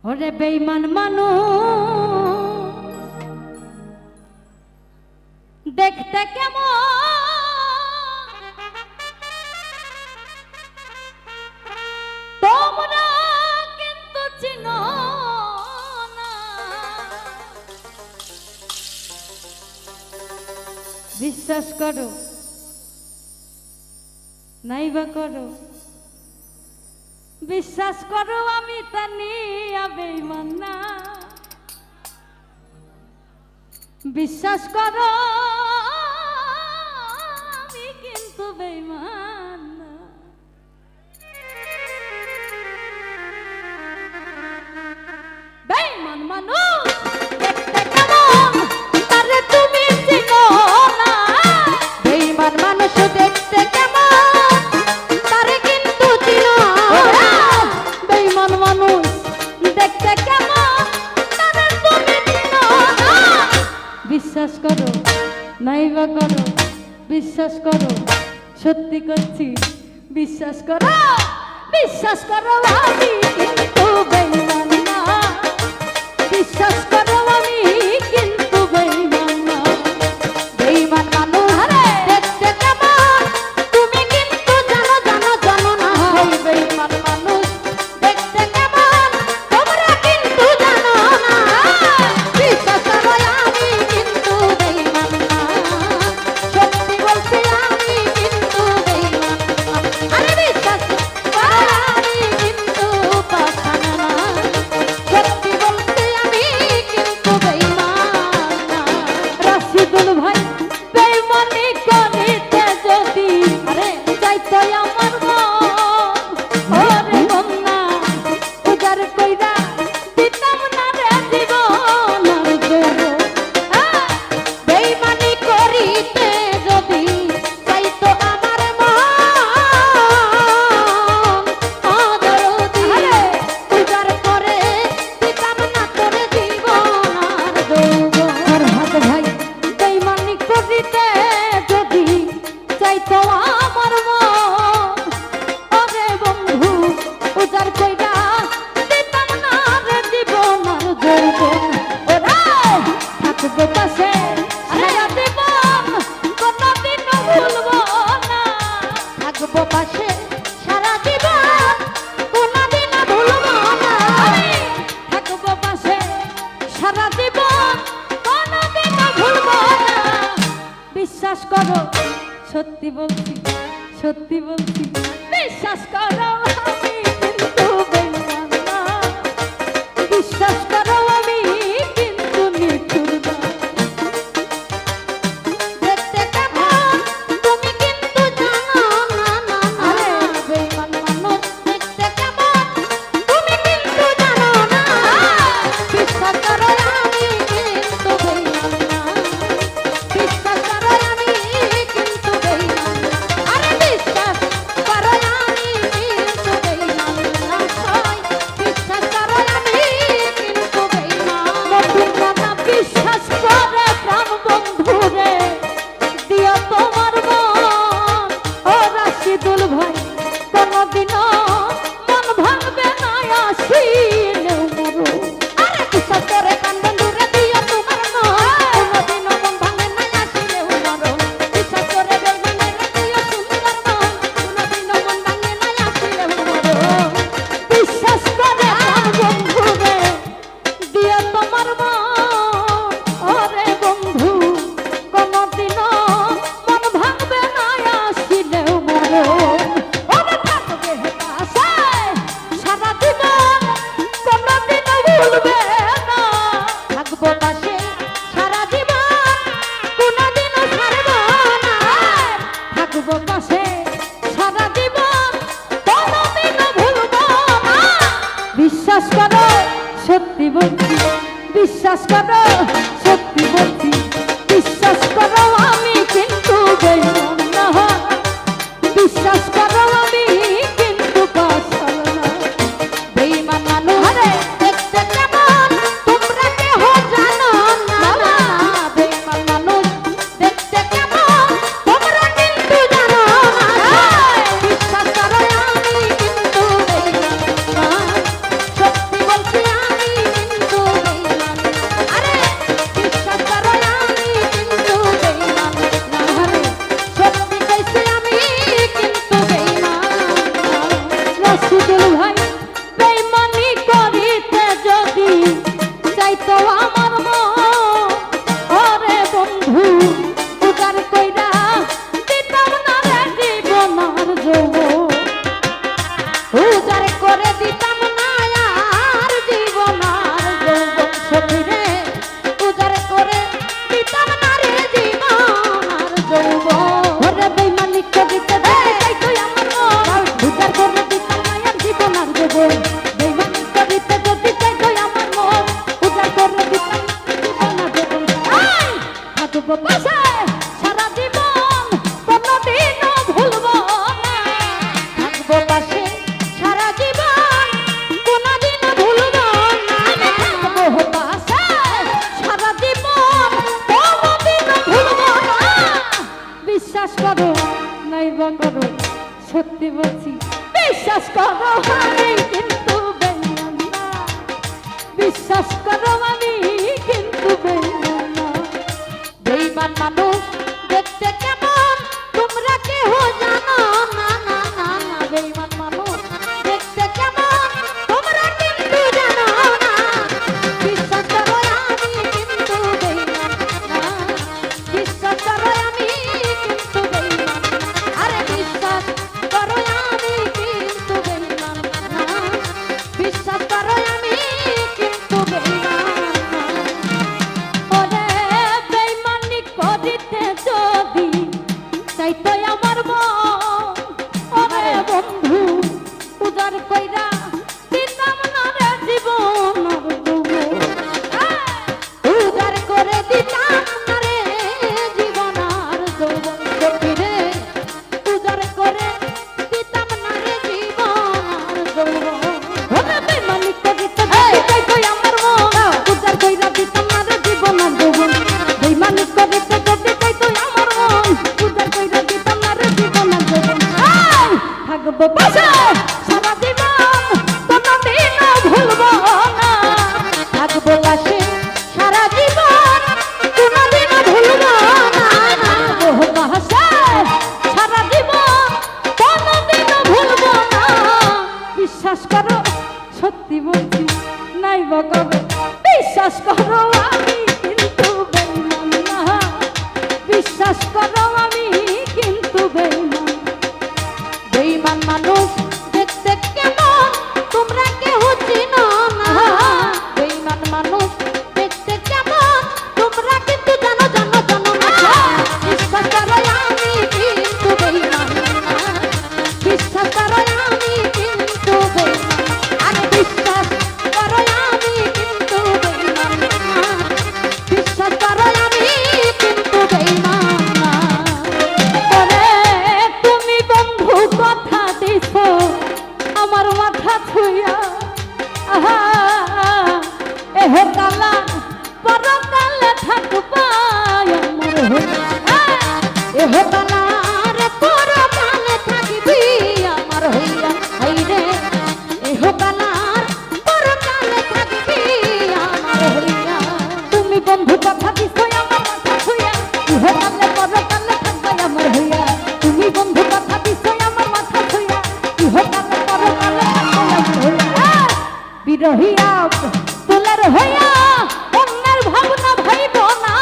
ওরে বেঈমান মানুষ দেখতে কেমন তোমরা কিন্তু চিনো না। বিশ্বাস করো নাইবা করো, বিশ্বাস করো আমি তানিয়া বেঈমান না। বিশ্বাস করো আমি কিন্তু বেঈমান না। বেঈমান মানুষ দেখতে কেমন তারে তুমি চিনো না। বেঈমান মানুষ দেখতে কেমন তারে কিন্তু চিনো না। বেঈমান মানুষ দেখতে কেমন তারে তুমি চিনো না। বিশ্বাস করো নাইবা করো, বিশ্বাস করো সত্যি করছি, বিশ্বাস করো, বিশ্বাস করো আমি কিন্তু বেঈমান না। বিশ্বাস করো আমি কিন্তু বেঈমান না। বেঈমান মানুষ দেখতে কেমন তুমি কিন্তু জানো জানো জানো না। বেঈমান মানুষ দেখতে কেমন তোমরা কিন্তু জানো না। বিশ্বাস করো আমি কিন্তু বেঈমান না। সত্যি বলছি আমি কিন্তু বেঈমান না। আরে বিশ্বাস করো আমি কিন্তু পাখান না। সত্যি বলছি আমি কিন্তু বেঈমান না। রাশিদুল ভাই বেঈমানি করিতে যদি আরে চাইতো আমার মন, ওরে বন্যা উজাড় কইরা দিতাম না রে জীবন আর যৌবন। বেঈমানি করিতে যদি চাইতো আমার মন, অদরদি উজাড় করে দিতাম না তোরে জীবন আর যৌবন। ফরহাদ ভাই বেঈমানি করিতে যদি চাইতো আমার মন, ওরে বন্ধু উজাড় কইরা দিতাম না রে জীবন আর যৌবন। ওরে থাকবো পাশে সারা জীবন কোনদিনও ভুলবো না। থাকবো পাশে সারা জীবন কোনদিনও ভুলবো না। থাকবো পাশে সারা জীবন কোনদিনও ভুলবো না। বিশ্বাস করো সত্যি বলছি, সত্যি বলছি, বিশ্বাস করো আমি কিন্তু বেঈমান না। বিশ্বাস করো আমি কিন্তু নিঠুর না। দেখতে কেমন তুমি কিন্তু জানো না না না। বেঈমান মানুষ দেখতে কেমন তুমি কিন্তু জানো না। বিশ্বাস করো আমি কিন্তু বেঈমান না। বিশ্বাস করো আমি কিন্তু বেঈমান না। আরে বিশ্বাস করো আমি কিন্তু বেঈমান না। বিশ্বাস করো আমি কিন্তু বেঈমান। নতুন কথা বিশ্বাস করে প্রাণ বন্ধুরে দিও তোমার মন। ও রাশিদুল ভাই কোনদিনও মন ভাঙবে না আসিলেও মরণ। আরে বিশ্বাস করে প্রাণ বন্ধুরে দিও তোমার মন। কোনদিনও মন ভাঙবে না আসিলেও মরণ। বিশ্বাস করে বেঈমানেরে দিও সুন্দর মন। কোনদিনও মন ভাঙবে না আসিলেও মরণ। বিশ্বাস করে প্রাণ বন্ধুরে দিও তোমার মন। ওরে বন্ধু কোনদিনও মন ভাঙবে না আসিলেও মরণ। ওরে থাকবে পাশে সারা জীবন কোনদিনও ভুলবে না। থাকবো পাশে সারা জীবন কোনদিনও ছাড়বো না। থাকবো পাশে সারা জীবন কোনদিনও ভুলবো না। বিশ্বাস করো সত্যি বলছি, বিশ্বাস করো সত্যি বলছি, বিশ্বাস করো আমি কিন্তু বেঈমান না। বিশ্বাস করো আমি কিন্তু পাগল না। বেঈমান মানুষ দেখতে কেমন তোমরা কেহ জানো না। বেঈমান মানুষ দেখতে কেমন তোমরা কিন্তু জানো না। বিশ্বাস করো আমি কিন্তু বেঈমান না। সত্যি বলছি আমি বলছি বিশ্বাস করো আমি কিন্তু বেঈমান না, বিশ্বাস করো আমি কিন্তু বেঈমান না। বেঈমান মানুষ দেখতে কেমন তোমরা কেউ জানো না, না না না। বেঈমান মানুষ দেখতে কেমন তোমরা কিন্তু জানো না। বিশ্বাস করো আমি কিন্তু বেঈমান না, বিশ্বাস করো আমি কিন্তু বেঈমান। আরে বিশ্বাস করো আমি কিন্তু বেঈমান না, বিশ্বাস করো আমি কিন্তু বেঈমান না। ওরে বেঈমানি করিতে যদি চাইতো আমার মন, ওরে বন্ধু উজাড় কইরা দিতাম না রে জীবন উজাড় করে দিতাম না রে জীবন আর যৌবন। সখীরে উজাড় করে দিতাম না রে জীবন আর যৌবন। ওরে বেঈমানি করিতে যদি চাইতো আমার মন, উজাড় কইরা দিতাম না রে জীবন আর যৌবন। বেঈমানি করিতে যদি চাইতো আমার মন, উজাড় কইরা দিতাম না রে জীবন আর যৌবন। থাকবো পাশে সারা জীবন কোনদিনও ভুলবো না, থাকবো পাশে সারা জীবন কোনদিনও ভুলবো না। থাকবো পাশে সারা জীবন কোনদিনও ভুলবো না। বিশ্বাস করো সত্যি বলছি নাই বা কবে, বিশ্বাস করো আমি কিন্তু বেঈমান না, বিশ্বাস করো আমি কিন্তু বেঈমান। বেঈমান মানুষ দেখতে কেমন তোমরা কেউ চিনো না, বেঈমান মানুষ দেখতে কেমন তোমরা কিন্তু জানো জানো জানো না। বিশ্বাস করো আমি কিন্তু বেঈমান না, বিশ্বাস করো আমি কিন্তু বেঈমান। আরে বিশ্বাস করো আমি কিন্তু বেঈমান না, বিশ্বাস করো আমি কিন্তু বেঈমান না। ওরে তুমি বন্ধু কথা দিছো আমার মাথা ছুঁয়া, আহা এহ কালা পরকালে থাকবা আমার হইয়া, এহ কালা রে পরকালে থাকবি আমার হইয়া। হাইরে এহ কালা পরকালে থাকবি আমার হইয়া। তুমি বন্ধু কথা দিছো আমার মাথা ছুঁয়া, এহ কালে পরকালে থাকবা আমার হইয়া। তুমি বন্ধু কথা দিছো আমার মাথা ছুঁয়া, এহ কালে পরকালে থাকবা আমার হইয়া। বিরহিয়া তোলার হইয়া অন্যের ভাবনা ভাইব না,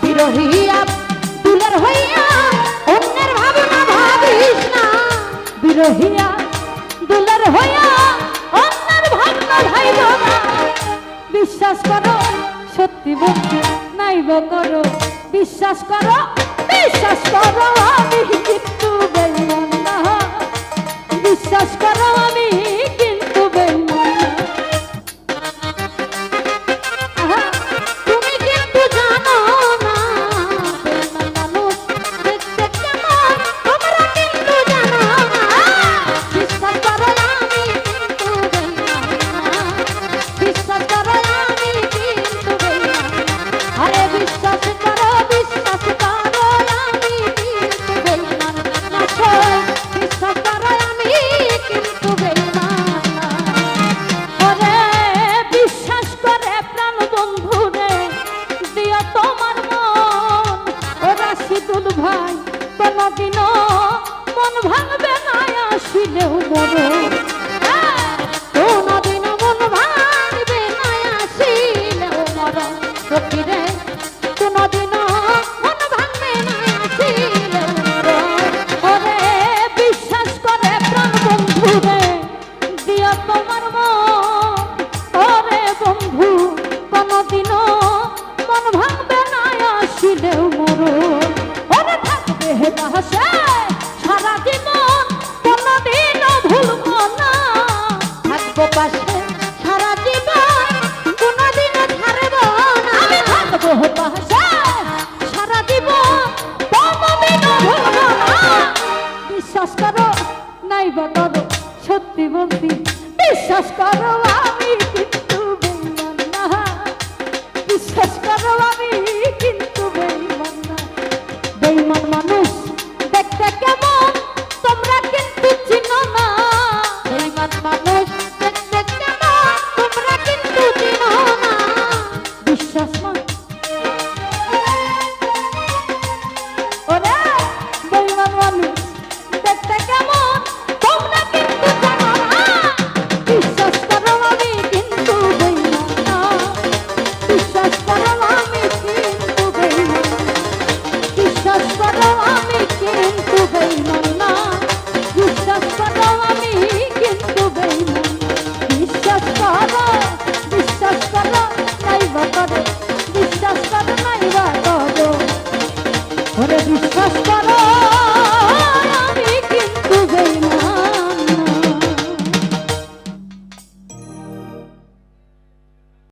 বিরহিয়া তুলার হইয়া অন্যের ভাবনা ভাবিস না। বিরহিয়া দুলার হইয়া অন্যের ভাবনা ভাইব না। বিশ্বাস করো সত্যি বলছি নাই বা করো, বিশ্বাস করো বিশ্বাস করো আমি কিন্তু বেঈমান না, বিশ্বাস করো আমি কিন্তু বেঈমান না। আহা, তুমি কিন্তু জানো না বেঈমান মানুষ দেখতে কেমন তোমরা কিন্তু জানো না। বিশ্বাস করো আমি কিন্তু বেঈমান না, বিশ্বাস করো আমি কিন্তু বেঈমান। আরে বিশ্বাস করো আমি কিন্তু বেঈমান না, বিশ্বাস করো আমি কিন্তু বেঈমান না। ওরে বিশ্বাস করে প্রাণ বন্ধু রে দিও তোমার মন, ও রাশিদুল ভাই কোনদিনও মন ভাঙবে না আসিলেও মরণ। কোনদিনও মন ভাঙবে না আসিলেও মরণ। সখীরে কোনদিনও মন ভাঙবে না আসিলেও মরণ। ওরে বিশ্বাস করে প্রাণ বন্ধু রে দিও তোমার মন, ওরে বন্ধু কোনদিনও মন ভাঙবে না আসিলেও মরণ। ওরে থাকবে পাশে সারা জীবন কোনদিনও ভুলবো না, থাকবো পাশে সারা জীবন কোনদিনও ছাড়বো না। আমি থাকবো পাশে সারা জীবন কোনদিনও ভুলবো না। বিশ্বাস করো নাই বা করো সত্যি বলছি বিশ্বাস করো।